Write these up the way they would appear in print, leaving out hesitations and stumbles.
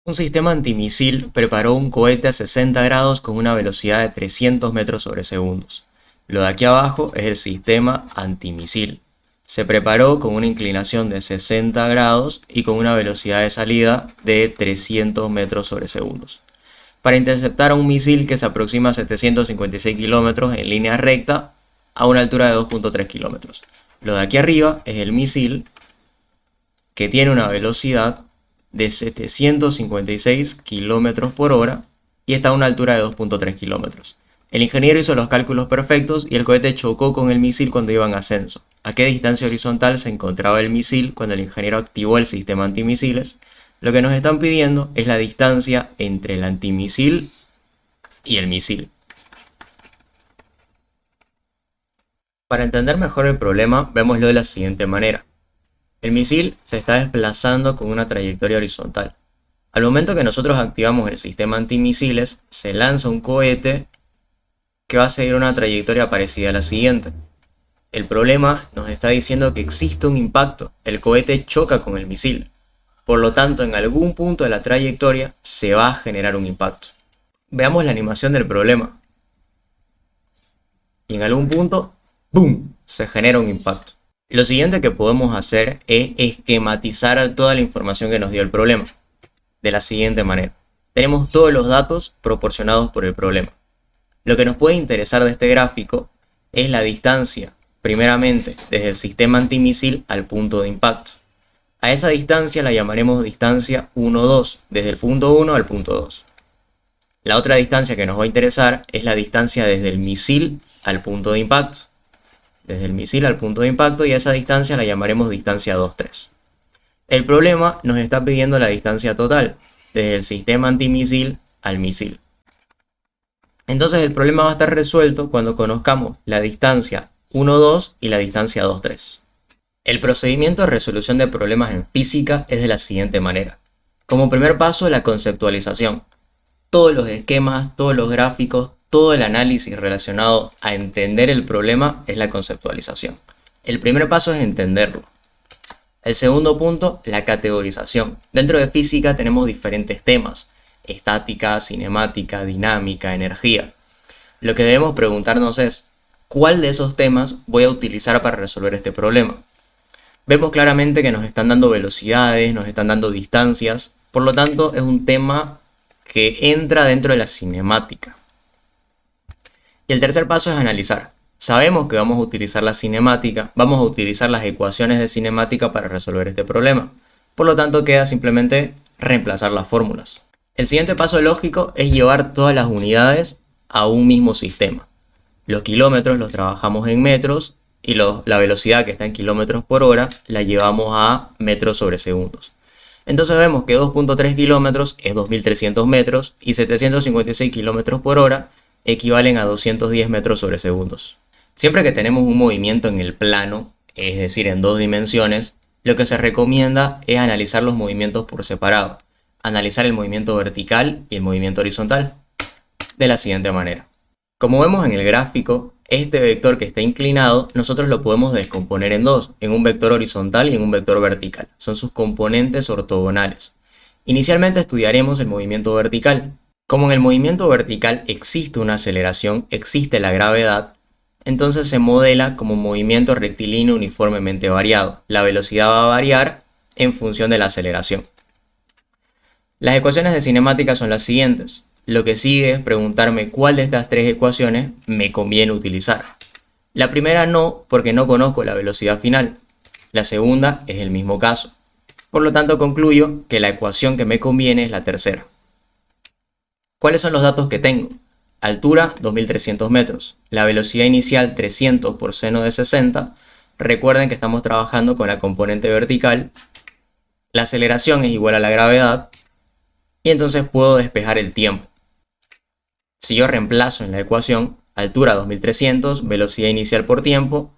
Un sistema antimisil preparó un cohete a 60 grados con una velocidad de 300 metros sobre segundos. Lo de aquí abajo es el sistema antimisil. Se preparó con una inclinación de 60 grados y con una velocidad de salida de 300 metros sobre segundos. Para interceptar a un misil que se aproxima a 756 kilómetros en línea recta a una altura de 2.3 kilómetros. Lo de aquí arriba es el misil que tiene una velocidad de 756 kilómetros por hora y está a una altura de 2.3 kilómetros. El ingeniero hizo los cálculos perfectos y el cohete chocó con el misil cuando iba en ascenso. ¿A qué distancia horizontal se encontraba el misil cuando el ingeniero activó el sistema antimisiles? Lo que nos están pidiendo es la distancia entre el antimisil y el misil. Para entender mejor el problema, vémoslo de la siguiente manera. El misil se está desplazando con una trayectoria horizontal. Al momento que nosotros activamos el sistema antimisiles, se lanza un cohete que va a seguir una trayectoria parecida a la siguiente. El problema nos está diciendo que existe un impacto. El cohete choca con el misil. Por lo tanto, en algún punto de la trayectoria se va a generar un impacto. Veamos la animación del problema. Y en algún punto, ¡boom!, se genera un impacto. Lo siguiente que podemos hacer es esquematizar toda la información que nos dio el problema. De la siguiente manera. Tenemos todos los datos proporcionados por el problema. Lo que nos puede interesar de este gráfico es la distancia, primeramente, desde el sistema antimisil al punto de impacto. A esa distancia la llamaremos distancia 1,2, desde el punto 1 al punto 2. La otra distancia que nos va a interesar es la distancia desde el misil al punto de impacto. Desde el misil al punto de impacto, y a esa distancia la llamaremos distancia 2,3. El problema nos está pidiendo la distancia total, desde el sistema antimisil al misil. Entonces el problema va a estar resuelto cuando conozcamos la distancia 1,2 y la distancia 2,3. El procedimiento de resolución de problemas en física es de la siguiente manera. Como primer paso, la conceptualización. Todos los esquemas, todos los gráficos, todo el análisis relacionado a entender el problema es la conceptualización. El primer paso es entenderlo. El segundo punto, la categorización. Dentro de física tenemos diferentes temas: estática, cinemática, dinámica, energía. Lo que debemos preguntarnos es, ¿cuál de esos temas voy a utilizar para resolver este problema? Vemos claramente que nos están dando velocidades, nos están dando distancias, por lo tanto es un tema que entra dentro de la cinemática. Y el tercer paso es analizar. Sabemos que vamos a utilizar la cinemática, vamos a utilizar las ecuaciones de cinemática para resolver este problema. Por lo tanto, queda simplemente reemplazar las fórmulas. El siguiente paso lógico es llevar todas las unidades a un mismo sistema. Los kilómetros los trabajamos en metros y la velocidad, que está en kilómetros por hora, la llevamos a metros sobre segundos. Entonces vemos que 2.3 kilómetros es 2.300 metros y 756 kilómetros por hora equivalen a 210 metros sobre segundos. Siempre que tenemos un movimiento en el plano, es decir, en dos dimensiones, lo que se recomienda es analizar los movimientos por separado. Analizar el movimiento vertical y el movimiento horizontal de la siguiente manera. Como vemos en el gráfico, este vector que está inclinado, nosotros lo podemos descomponer en dos, en un vector horizontal y en un vector vertical. Son sus componentes ortogonales. Inicialmente estudiaremos el movimiento vertical. Como en el movimiento vertical existe una aceleración, existe la gravedad, entonces se modela como movimiento rectilíneo uniformemente variado. La velocidad va a variar en función de la aceleración. Las ecuaciones de cinemática son las siguientes. Lo que sigue es preguntarme cuál de estas tres ecuaciones me conviene utilizar. La primera no, porque no conozco la velocidad final. La segunda es el mismo caso. Por lo tanto, concluyo que la ecuación que me conviene es la tercera. ¿Cuáles son los datos que tengo? Altura 2300 metros. La velocidad inicial 300 por seno de 60. Recuerden que estamos trabajando con la componente vertical. La aceleración es igual a la gravedad. Y entonces puedo despejar el tiempo. Si yo reemplazo en la ecuación altura 2300, velocidad inicial por tiempo,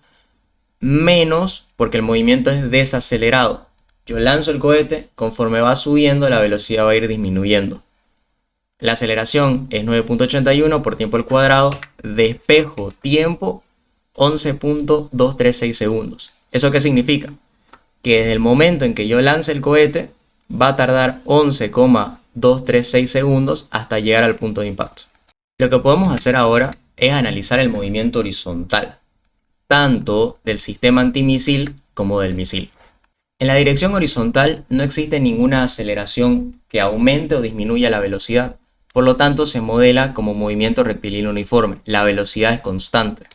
menos, porque el movimiento es desacelerado. Yo lanzo el cohete, conforme va subiendo la velocidad va a ir disminuyendo. La aceleración es 9.81 por tiempo al cuadrado, despejo tiempo 11.236 segundos. ¿Eso qué significa? Que desde el momento en que yo lance el cohete va a tardar 4.236 segundos hasta llegar al punto de impacto. Lo que podemos hacer ahora es analizar el movimiento horizontal, tanto del sistema antimisil como del misil. En la dirección horizontal no existe ninguna aceleración que aumente o disminuya la velocidad, por lo tanto se modela como movimiento rectilíneo uniforme, la velocidad es constante.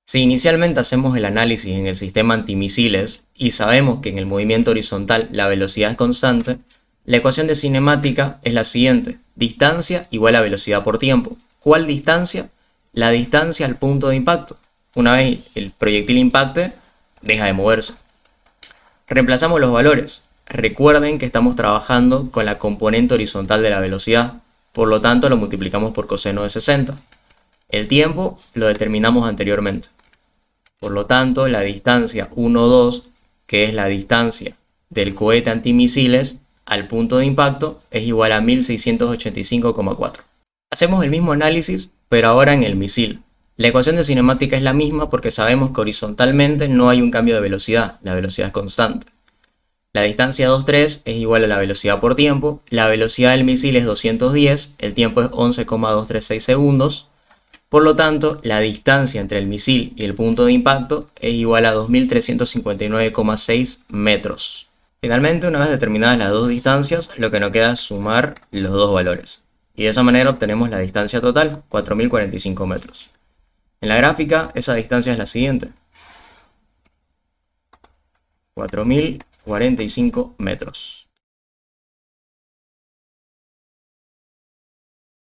Si inicialmente hacemos el análisis en el sistema antimisiles y sabemos que en el movimiento horizontal la velocidad es constante, la ecuación de cinemática es la siguiente: distancia igual a velocidad por tiempo. ¿Cuál distancia? La distancia al punto de impacto. Una vez el proyectil impacte, deja de moverse. Reemplazamos los valores. Recuerden que estamos trabajando con la componente horizontal de la velocidad, por lo tanto lo multiplicamos por coseno de 60. El tiempo lo determinamos anteriormente. Por lo tanto, la distancia 1, 2, que es la distancia del cohete antimisiles al punto de impacto, es igual a 1685,4. Hacemos el mismo análisis, pero ahora en el misil. La ecuación de cinemática es la misma porque sabemos que horizontalmente no hay un cambio de velocidad, la velocidad es constante. La distancia 2,3 es igual a la velocidad por tiempo, la velocidad del misil es 210, el tiempo es 11,236 segundos. Por lo tanto, la distancia entre el misil y el punto de impacto es igual a 2359,6 metros. Finalmente, una vez determinadas las dos distancias, lo que nos queda es sumar los dos valores. Y de esa manera obtenemos la distancia total, 4045 metros. En la gráfica, esa distancia es la siguiente: 4045 metros.